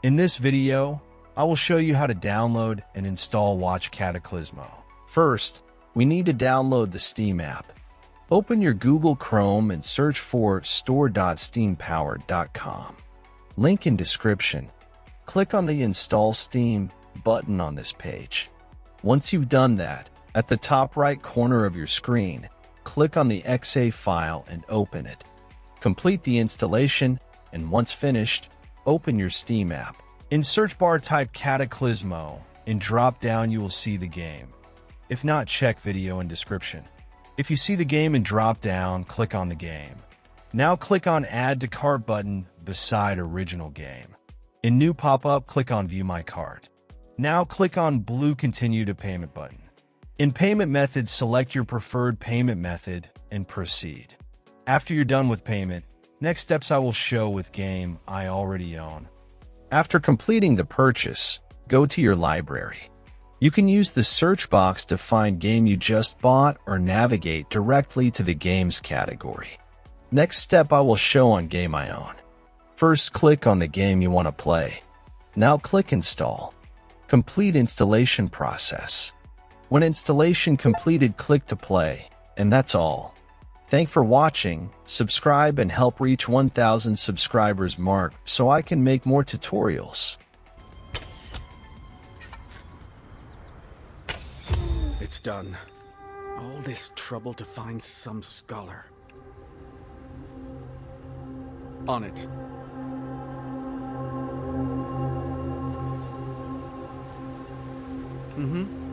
In this video, I will show you how to download and install Watch Cataclismo. First, we need to download the Steam app. Open your Google Chrome and search for store.steampowered.com. Link in description. Click on the Install Steam button on this page. Once you've done that, at the top right corner of your screen, click on the .exe file and open it. Complete the installation, and once finished, open your Steam app. In search bar, type Cataclismo. In drop-down, you will see the game. If not, check video in description. If you see the game in drop-down, click on the game. Now click on Add to Cart button beside Original Game. In New pop-up, click on View My Cart. Now click on blue Continue to Payment button. In Payment Method, select your preferred payment method and proceed. After you're done with payment, next steps I will show with game I already own. After completing the purchase, go to your library. You can use the search box to find game you just bought or navigate directly to the games category. Next step I will show on game I own. First, click on the game you want to play. Now click Install. Complete installation process. When installation completed, click to play, and that's all. Thanks for watching, subscribe and help reach 1,000 subscribers mark so I can make more tutorials. It's done. All this trouble to find some scholar. On it. Mm-hmm.